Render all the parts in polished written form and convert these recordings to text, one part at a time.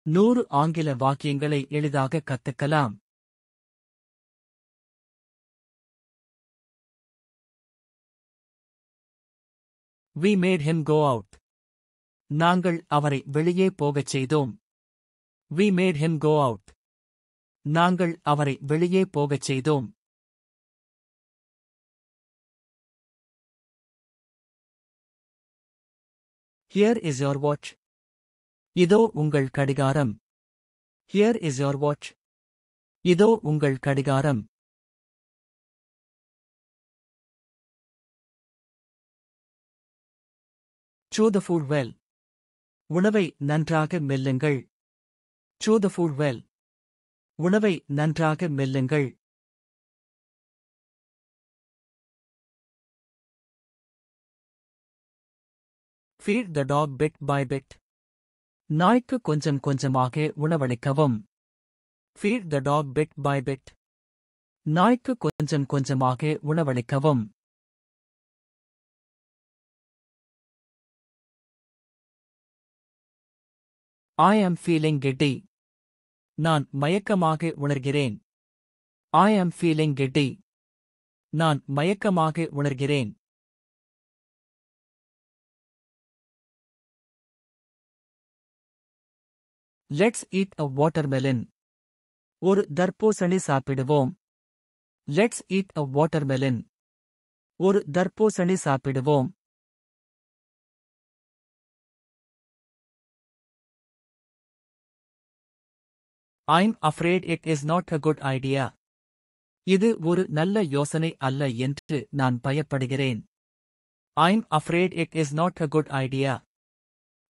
100 ஆங்கில வாக்கியங்களை எளிதாக கத்துக்கலாம். We made him go out. நாங்கள் அவரை வெளியே போகச் செய்தோம். We made him go out. நாங்கள் அவரை வெளியே போகச் செய்தோம். Here is your watch. இதோ உங்கள் கடிகாரம். Here is your watch. இதோ உங்கள் கடிகாரம். Chew the food well. உணவை நன்றாக மெல்லுங்கள். Chew the food well. உணவை நன்றாக மெல்லுங்கள். Feed the dog bit by bit. நாய்க்கு கொஞ்சம் கொஞ்சமாக உணவளிக்கவும். Feed the dog bit by bit. நாய்க்கு கொஞ்சம் கொஞ்சமாக உணவளிக்கவும். I am feeling giddy. நான் மயக்கமாக உணர்கிறேன். I am feeling giddy. நான் மயக்கமாக உணர்கிறேன். Let's eat a watermelon. ஒரு தர்பூசணி சாப்பிடுவோம். Let's eat a watermelon. ஒரு தர்பூசணி சாப்பிடுவோம். I'm afraid it is not a good idea. இது ஒரு நல்ல யோசனை அல்ல என்று நான் பயப்படுகிறேன். I'm afraid it is not a good idea.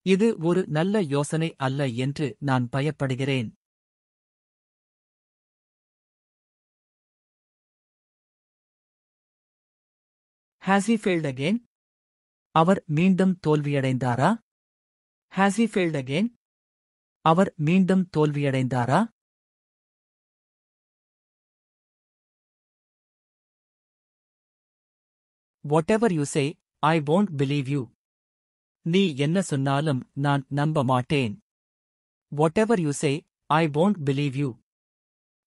இது ஒரு நல்ல யோசனை அல்ல என்று நான் பயப்படுகிறேன். Has he failed again? அவர் மீண்டும் தோல்வியடைந்தாரா? Has he failed again? அவர் மீண்டும் தோல்வியடைந்தாரா? Whatever you say, I won't believe you. நீ என்ன சொன்னாலும் நான் நம்ப மாட்டேன். Whatever you say, I won't believe you.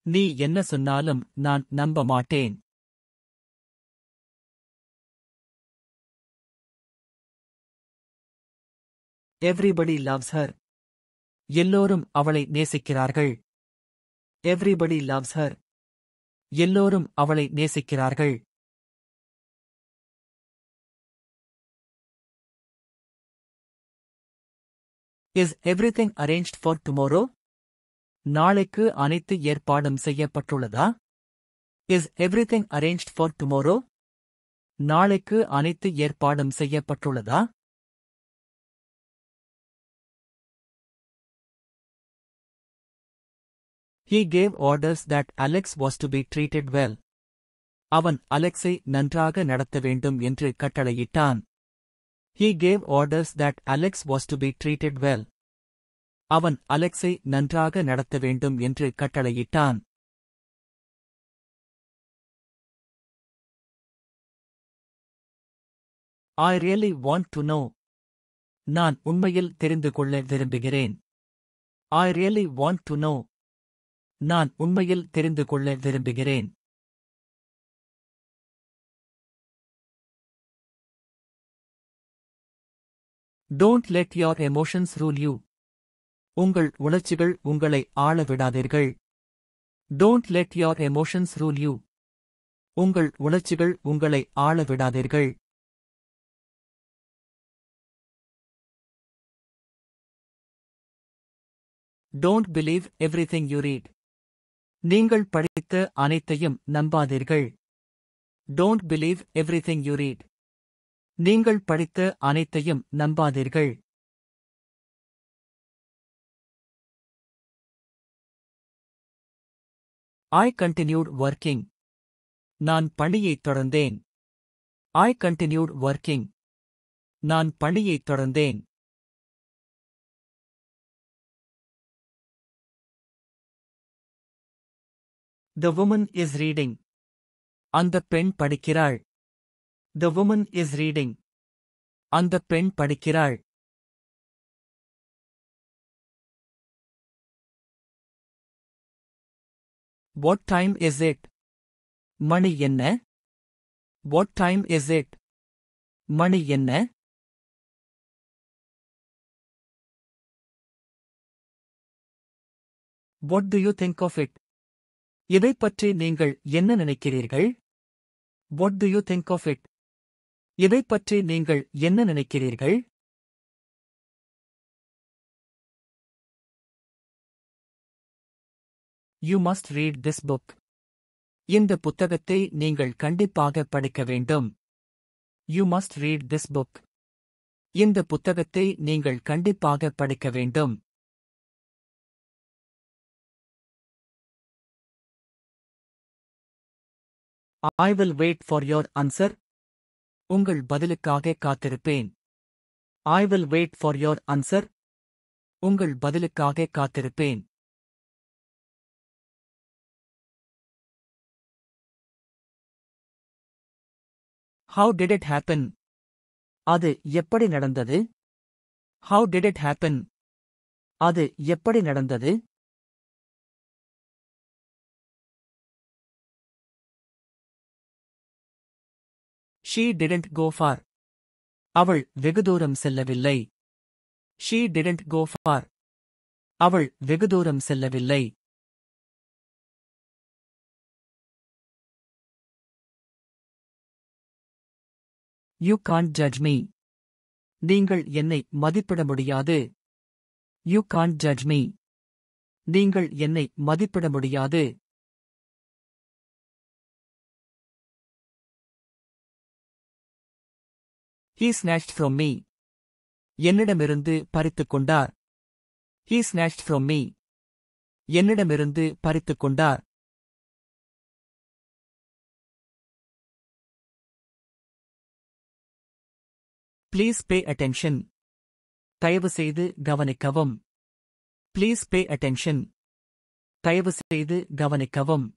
நீ என்ன சொன்னாலும் நான் நம்ப மாட்டேன். Everybody loves her. எல்லோரும் அவளை நேசிக்கிறார்கள். Everybody loves her. எல்லோரும் அவளை நேசிக்கிறார்கள். Is everything arranged for tomorrow? நாளைக்கு அனைத்து ஏற்பாடும் செய்யப்பட்டுள்ளதா? Is everything arranged for tomorrow? நாளைக்கு அனைத்து ஏற்பாடும் செய்யப்பட்டுள்ளதா? He gave orders that Alex was to be treated well. அவன் அலெக்ஸை நன்றாக நடத்த வேண்டும் என்று கட்டளையிட்டான். He gave orders that Alex was to be treated well. அவன் அலெக்ஸை நன்றாக நடத்த வேண்டும் என்று கட்டளையிட்டான். I really want to know. நான் உண்மையில் தெரிந்து கொள்ள விரும்புகிறேன். I really want to know. நான் உண்மையில் தெரிந்து கொள்ள விரும்புகிறேன். Don't let your emotions rule you. உங்கள் உணர்ச்சிகள் உங்களை ஆள விடாதீர்கள். Don't let your emotions rule you. உங்கள் உணர்ச்சிகள் உங்களை ஆள விடாதீர்கள். Don't believe everything you read. நீங்கள் படித்த அனைத்தையும் நம்பாதீர்கள். Don't believe everything you read. நீங்கள் படித்த அனைத்தையும் நம்பாதீர்கள். I continued working. நான் பணியைத் தொடர்ந்தேன். I continued working. நான் பணியைத் தொடர்ந்தேன். The woman is reading. அந்தப் பெண் படிக்கிறாள். The woman is reading. அந்தப் பெண் படிக்கிறாள். What time is it? மணி என்ன? What time is it? மணி என்ன? What do you think of it? இதைப் பற்றி நீங்கள் என்ன நினைக்கிறீர்கள்? What do you think of it? இதைப் பற்றி நீங்கள் என்ன நினைக்கிறீர்கள்? You must read this book. இந்த புத்தகத்தை நீங்கள் கண்டிப்பாக படிக்க வேண்டும். You must read this book. இந்த புத்தகத்தை நீங்கள் கண்டிப்பாக படிக்க வேண்டும். I will wait for your answer. உங்கள் பதிலுக்காக காத்திருப்பேன். I will wait for your answer. உங்கள் பதிலுக்காக காத்திருப்பேன். How did it happen? அது எப்படி நடந்தது? How did it happen? அது எப்படி நடந்தது? She didn't go far. அவள் வெகுதூரம் செல்லவில்லை. She didn't go far. அவள் வெகுதூரம் செல்லவில்லை. You can't judge me. நீங்கள் என்னை மதிப்பிட முடியாது. You can't judge me. நீங்கள் என்னை மதிப்பிட முடியாது. He snatched from me. என்னிடமிருந்து பறித்துக் கொண்டார். He snatched from me. என்னிடமிருந்து பறித்துக் கொண்டார். Please pay attention. தயவு செய்து கவனிக்கவும். Please pay attention. தயவு செய்து கவனிக்கவும்.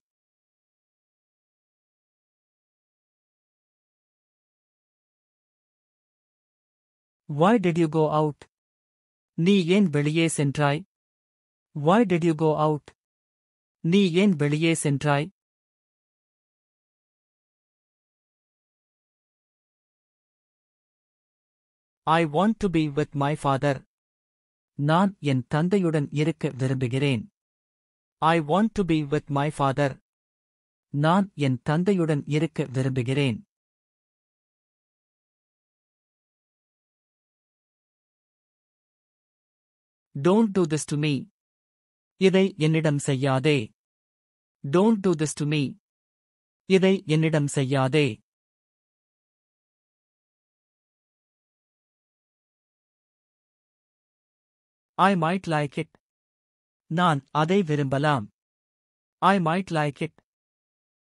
Why did you go out? நீ ஏன் வெளியே சென்றாய்? Why did you go out? நீ ஏன் வெளியே சென்றாய்? I want to be with my father. நான் என் தந்தையுடன் இருக்க விரும்புகிறேன். I want to be with my father. நான் என் தந்தையுடன் இருக்க விரும்புகிறேன். Don't do this to me. இதை என்னிடம் செய்யாதே. Don't do this to me. இதை என்னிடம் செய்யாதே. I might like it. நான் அதை விரும்பலாம். I might like it.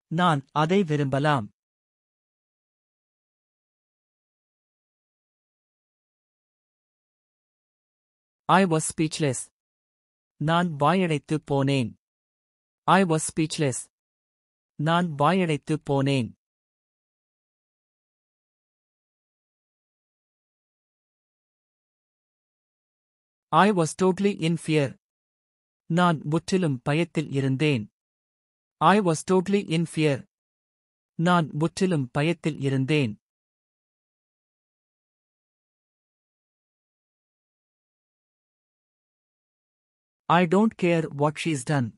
நான் அதை விரும்பலாம். I was speechless. நான் வாயடைத்துப் போனேன். I was speechless. நான் வாயடைத்துப் போனேன். I was totally in fear. நான் முற்றிலும் பயத்தில் இருந்தேன். I was totally in fear. நான் முற்றிலும் பயத்தில் இருந்தேன். I don't care what she's done.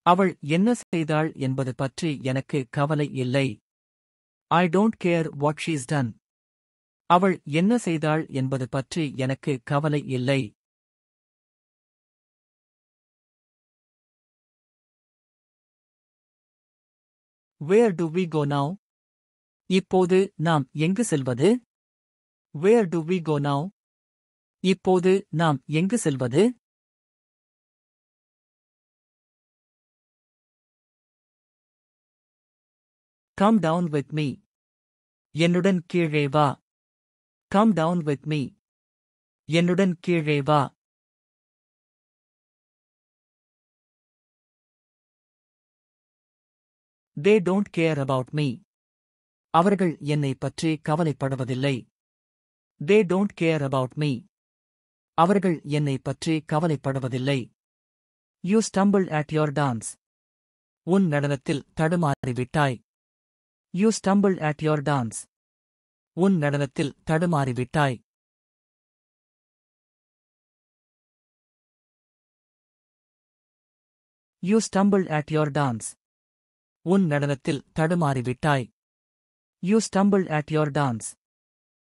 அவள் என்ன செய்தாள் என்பது பற்றி எனக்கு கவலை இல்லை. I don't care what she's done. அவள் என்ன செய்தாள் என்பது பற்றி எனக்கு கவலை இல்லை. Where do we go now? இப்போது நாம் எங்கு செல்வது? Where do we go now? இப்போது நாம் எங்கு செல்வது? Come down with me. என்னுடன் கீழே வா. Come down with me. என்னுடன் கீழே வா. They don't care about me. அவர்கள் என்னை பற்றி கவலைப்படுவதில்லை. They don't care about me. அவர்கள் என்னை பற்றி கவலைப்படுவதில்லை. You stumbled at your dance. உன் நடனத்தில் தடுமாறிவிட்டாய். You stumbled at your dance. உன் நடனத்தில் தடுமாறிவிட்டாய். You stumbled at your dance. உன் நடனத்தில் தடுமாறிவிட்டாய். You stumbled at your dance.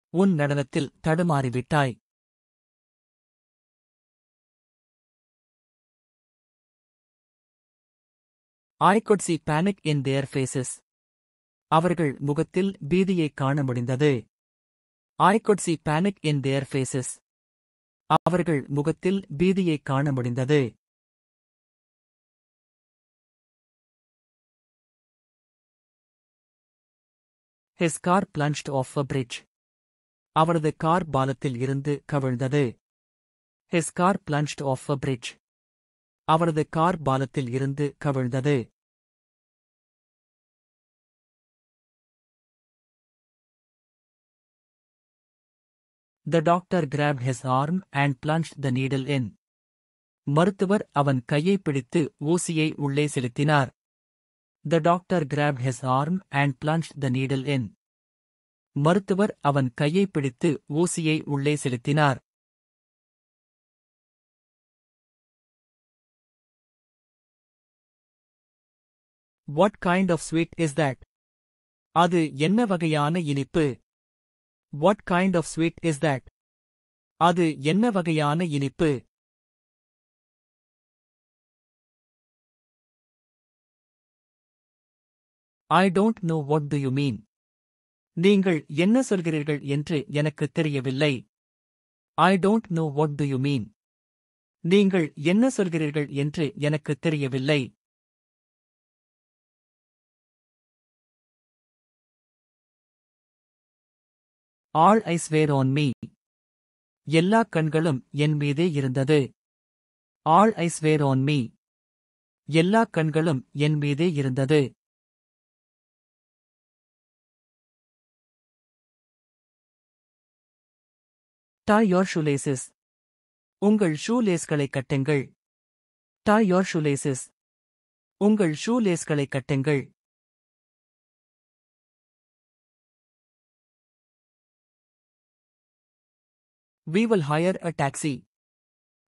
உன் நடனத்தில் தடுமாறிவிட்டாய். I could see panic in their faces. அவர்கள் முகத்தில் பீதியைக் காண முடிந்தது. I could see panic in their faces. அவர்கள் முகத்தில் பீதியைக் காண முடிந்தது. His car plunged off a bridge. அவரது கார் பாலத்தில் இருந்து கவிழ்ந்தது. His car plunged off a bridge. அவரது கார் பாலத்தில் இருந்து கவிழ்ந்தது. The doctor grabbed his arm and plunged the needle in. மருத்துவர் அவன் கையை பிடித்து ஊசியை உள்ளே செலுத்தினார். The doctor grabbed his arm and plunged the needle in. மருத்துவர் அவன் கையை பிடித்து ஊசியை உள்ளே செலுத்தினார். What kind of sweet is that? அது என்ன வகையான இனிப்பு? What kind of sweet is that? அது என்ன வகையான இனிப்பு? I don't know what do you mean. நீங்கள் என்ன சொல்கிறீர்கள் என்று எனக்குத் தெரியவில்லை. I don't know what do you mean. நீங்கள் என்ன சொல்கிறீர்கள் என்று எனக்குத் தெரியவில்லை. All eyes were on me. எல்லா கண்களும் என் மீதே இருந்தது. All eyes were on me. எல்லா கண்களும் என் மீதே இருந்தது. Tie your shoelaces. உங்கள் ஷூலேஸ்களை கட்டுங்கள். Tie your shoelaces. உங்கள் ஷூலேஸ்களை கட்டுங்கள். We will hire a taxi.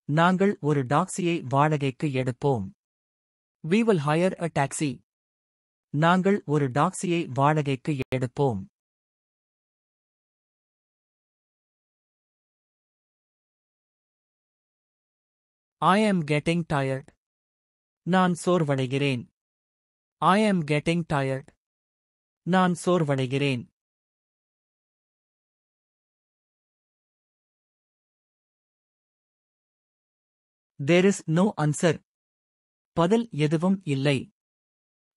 நாங்கள் ஒரு டாக்ஸியை வாடகைக்கு எடுப்போம். We will hire a taxi. நாங்கள் ஒரு டாக்ஸியை வாடகைக்கு எடுப்போம். I am getting tired. நான் சோர்வடைகிறேன். I am getting tired. நான் சோர்வடைகிறேன். There is no answer. பதில் எதுவும் இல்லை.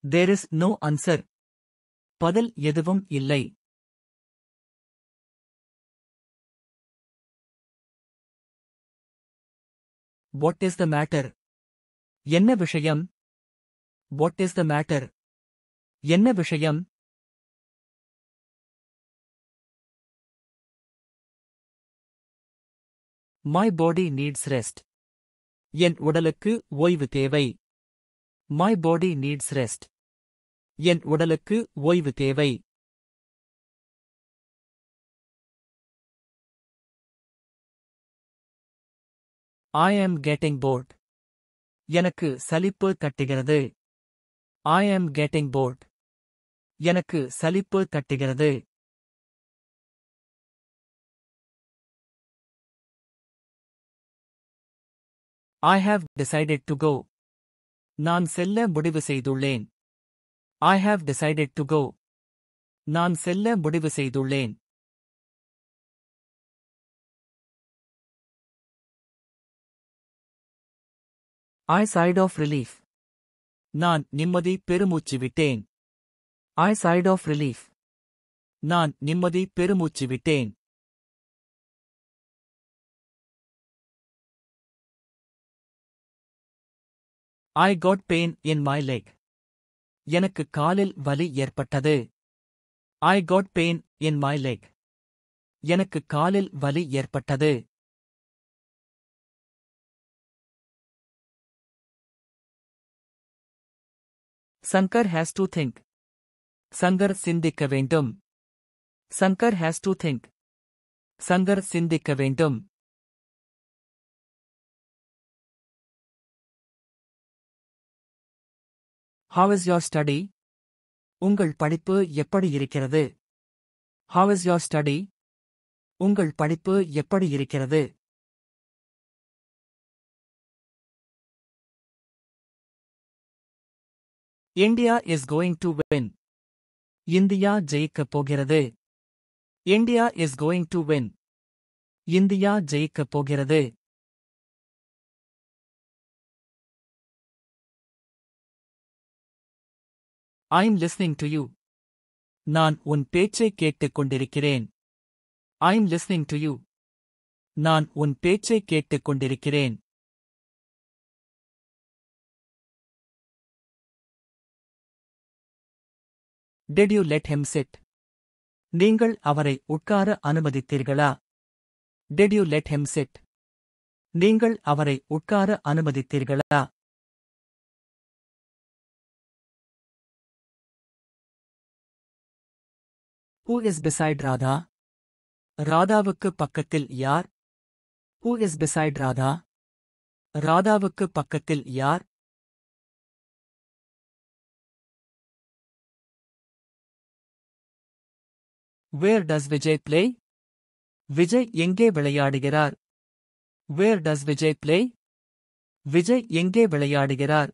There is no answer. பதில் எதுவும் இல்லை. What is the matter? என்ன விஷயம்? What is the matter? என்ன விஷயம்? My body needs rest. என் உடலுக்கு ஓய்வு தேவை. My body needs rest. என் உடலுக்கு ஓய்வு தேவை. I am getting bored. எனக்கு சலிப்பு தட்டுகிறது. I am getting bored. எனக்கு சலிப்பு தட்டுகிறது. I have decided to go. நான் செல்ல முடிவு செய்துள்ளேன். I have decided to go. நான் செல்ல முடிவு செய்துள்ளேன். I sighed of relief. நான் நிம்மதி பெருமூச்சு விட்டேன். I sighed of relief. நான் நிம்மதி பெருமூச்சு விட்டேன். I got pain in my leg. எனக்கு காலில் வலி ஏற்பட்டது. I got pain in my leg. எனக்கு காலில் வலி ஏற்பட்டது. Sankar has to think. Sankar சிந்திக்க வேண்டும். Sankar has to think. Sankar சிந்திக்க வேண்டும். How is your study? உங்கள் படிப்பு எப்படி இருக்கிறது? How is your study? உங்கள் படிப்பு எப்படி இருக்கிறது? India is going to win. India ஜெயிக்கப் போகிறது. India is going to win. India ஜெயிக்கப் போகிறது. I'm listening to you. நான் உன் பேச்சைக் கேட்டுக் கொண்டிருக்கிறேன். I'm listening to you. நான் உன் பேச்சைக் கேட்டுக் கொண்டிருக்கிறேன். Did you let him sit? நீங்கள் அவரை உட்கார அனுமதித்தீர்களா? Did you let him sit? நீங்கள் அவரை உட்கார அனுமதித்தீர்களா? Who is beside Radha? ராதாவுக்கு பக்கத்தில் யார்? Who is beside Radha? ராதாவுக்கு பக்கத்தில் யார்? Where does Vijay play? Vijay எங்கே விளையாடுகிறார்? Where does Vijay play? Vijay எங்கே விளையாடுகிறார்?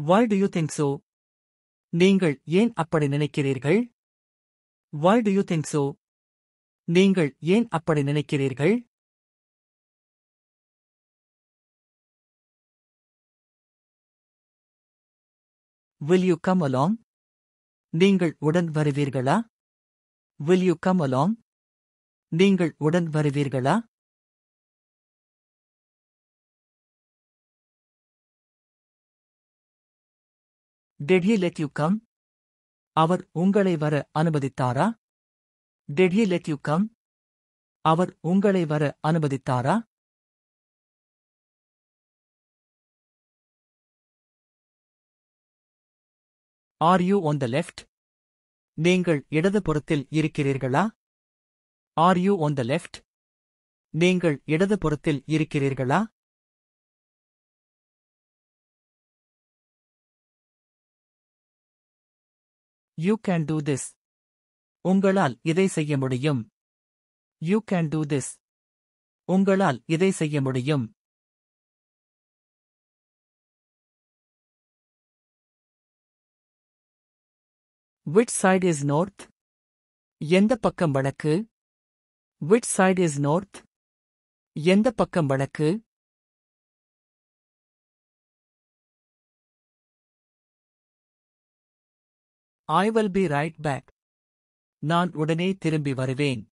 Why do you think so? நீங்கள் ஏன் அப்படி நினைக்கிறீர்கள்? Why do you think so? நீங்கள் ஏன் அப்படி நினைக்கிறீர்கள்? Will you come along? நீங்கள் உடன் வருவீர்களா? Will you come along? நீங்கள் உடன் வருவீர்களா? Did he let you come? அவர் உங்களை வர அனுமதித்தாரா? Did he let you come? அவர் உங்களை வர அனுமதித்தாரா? Are you on the left? நீங்கள் இடதுபுறத்தில் இருக்கிறீர்களா? Are you on the left? நீங்கள் இடதுபுறத்தில் இருக்கிறீர்களா? You can do this. உங்களால் இதை செய்ய முடியும். You can do this. உங்களால் இதை செய்ய முடியும். Which side is north? எந்த பக்கம் வடக்கு? Which side is north? எந்த பக்கம் வடக்கு? I will be right back. நான் உடனே திரும்பி வருவேன்.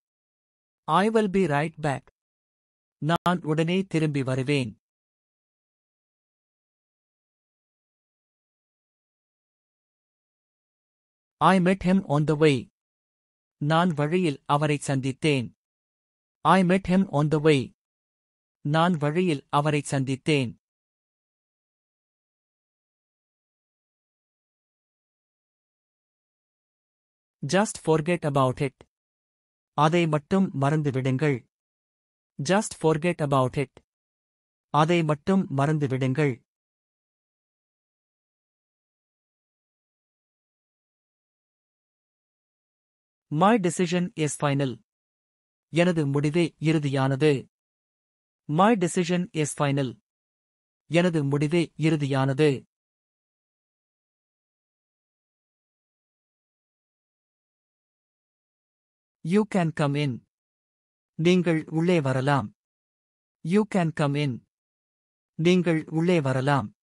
I will be right back. நான் உடனே திரும்பி வருவேன். I met him on the way. நான் வழியில் அவரை சந்தித்தேன். I met him on the way. நான் வழியில் அவரை சந்தித்தேன். Just forget about it. அதை மட்டும் மறந்துவிடுங்கள். Just forget about it. அதை மட்டும் மறந்துவிடுங்கள். My decision is final. எனது முடிவே இறுதியானது. My decision is final. எனது முடிவே இறுதியானது. You can come in. நீங்கள் உள்ளே வரலாம். You can come in. நீங்கள் உள்ளே வரலாம்.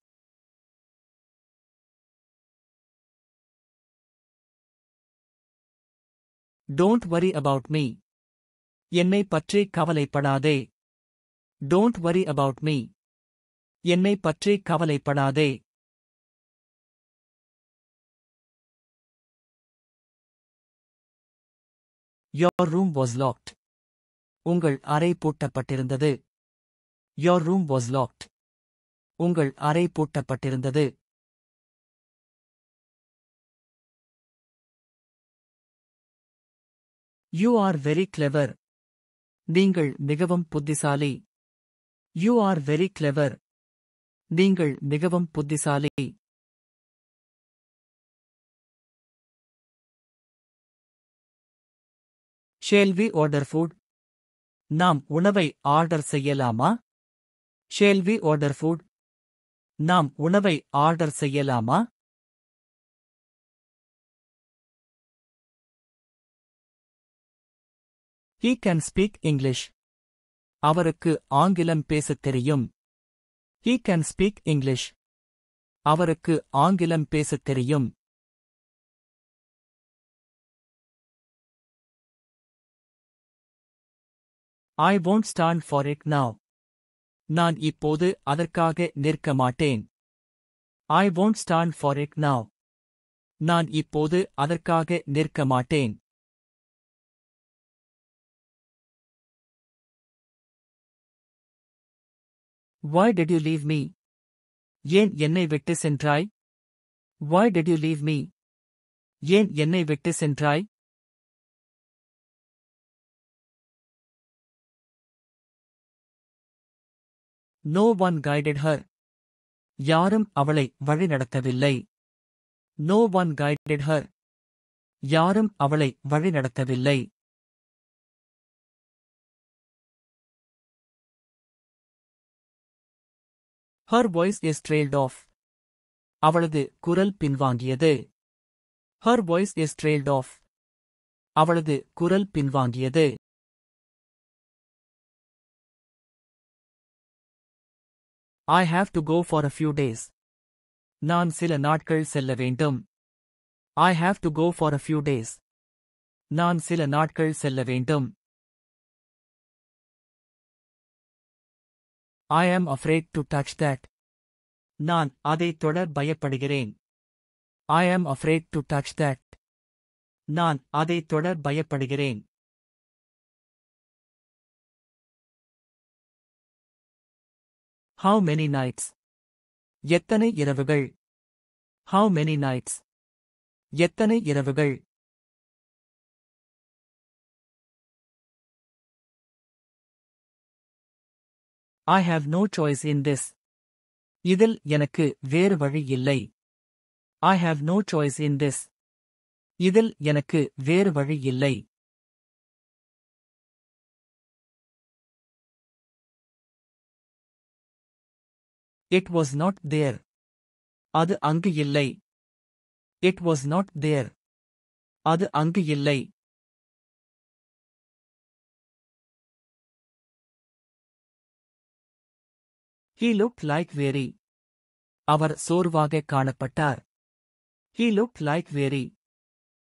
Don't worry about me. என்னை பற்றி கவலைப்படாதே. Don't worry about me. என்னை பற்றி கவலைப்படாதே. Your room was locked. உங்கள் அறை பூட்டப்பட்டிருந்தது. Your room was locked. உங்கள் அறை பூட்டப்பட்டிருந்தது. You are very clever. நீங்கள் மிகவும் புத்திசாலி. You are very clever. நீங்கள் மிகவும் புத்திசாலி. Shall we order food? நாம் உணவை ஆர்டர் செய்யலாமா? Shall we order food? நாம் உணவை ஆர்டர் செய்யலாமா? He can speak English. அவருக்கு ஆங்கிலம் பேசத் தெரியும். He can speak English. அவருக்கு ஆங்கிலம் பேசத் தெரியும். I won't stand for it now. நான் இப்போது அதற்காக நிற்க மாட்டேன். I won't stand for it now. நான் இப்போது அதற்காக நிற்க மாட்டேன். Why did you leave me? ஏன் என்னை விட்டு சென்றாய்? Why did you leave me? ஏன் என்னை விட்டு சென்றாய்? No one guided her. யாரும் அவளை வழிநடத்தவில்லை. No one guided her. யாரும் அவளை வழிநடத்தவில்லை. Her voice is trailed off. அவளது குரல் பின்வாங்கியது. Her voice is trailed off. அவளது குரல் பின்வாங்கியது. I have to go for a few days. நான் சில நாட்கள் செல்ல வேண்டும். I have to go for a few days. நான் சில நாட்கள் செல்ல வேண்டும். I am afraid to touch that. நான் அதை தொட பயப்படுகிறேன். I am afraid to touch that. நான் அதை தொட பயப்படுகிறேன். How many nights? எத்தனை இரவுகள்? How many nights? எத்தனை இரவுகள்? I have no choice in this. இதில் எனக்கு வேறு வழி இல்லை. I have no choice in this. இதில் எனக்கு வேறு வழி இல்லை. It was not there. அது அங்கு இல்லை. It was not there. அது அங்கு இல்லை. He looked like very. அவர் சோர்வாக காணப்பட்டார். He looked like very.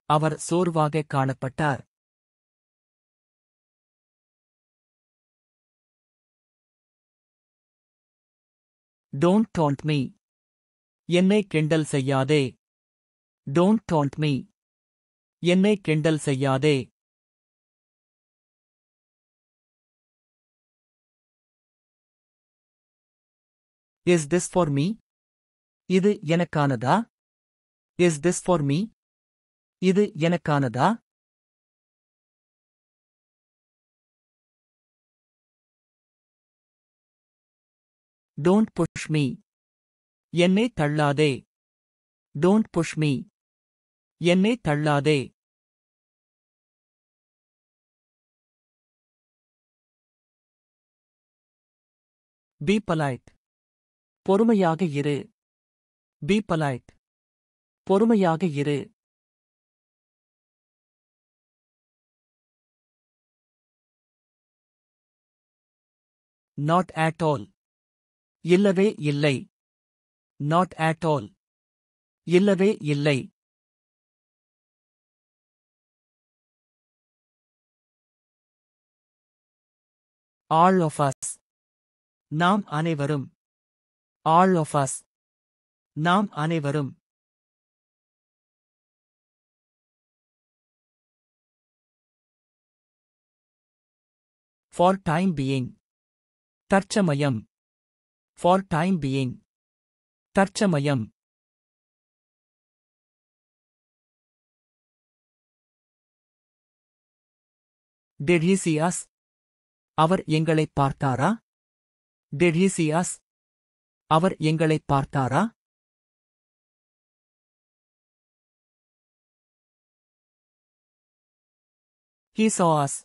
அவர் சோர்வாக காணப்பட்டார். Don't taunt me. என்னை கிண்டல் செய்யாதே. Don't taunt me. என்னை கிண்டல் செய்யாதே. Is this for me? இது எனக்கானதா? Is this for me? இது எனக்கானதா? Don't push me. என்னை தள்ளாதே. Don't push me. என்னை தள்ளாதே. Be polite. பொறுமையாக இரு. Be polite. பொறுமையாக இரு. Not at all. இல்லவே இல்லை. Not at all. இல்லவே இல்லை. All of us. நாம் அனைவரும். All of us. நாம் அனைவரும். For time being. தற்சமயம். For time being. தற்சமயம். Did he see us? அவர் எங்களைப் பார்த்தாரா? Did he see us? அவர் எங்களைப் பார்த்தாரா? He saw us.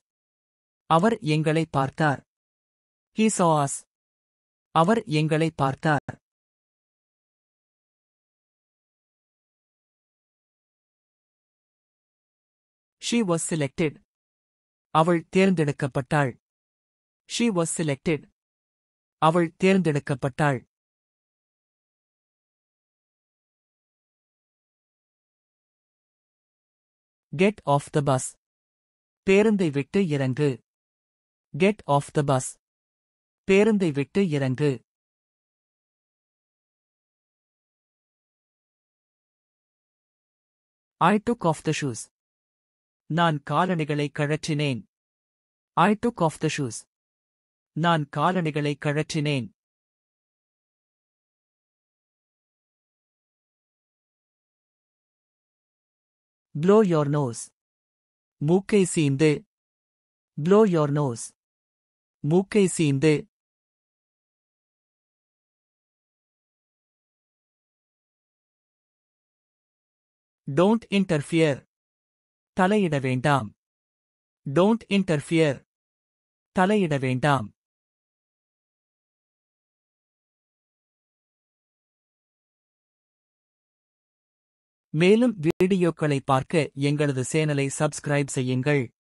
அவர் எங்களைப் பார்த்தார். He saw us. அவர் எங்களைப் பார்த்தார். She was selected. அவள் தேர்ந்தெடுக்கப்பட்டாள். She was selected. அவள் தேர்ந்தெடுக்கப்பட்டாள். Get off the bus. பேருந்தை விட்டு இறங்கு. Get off the bus. பேருந்தை விட்டு இறங்கு. I took off the shoes. நான் காலணிகளை கழற்றினேன். I took off the shoes. நான் காலணிகளை கழற்றினேன். Blow your nose. மூக்கை சீந்து. Blow your nose. மூக்கை சீந்து. Don't interfere. தலையிட வேண்டாம். Don't interfere. தலையிட வேண்டாம். மேலும் வீடியோக்களை பார்க்க எங்களது சேனலை சப்ஸ்கிரைப் செய்யுங்கள்.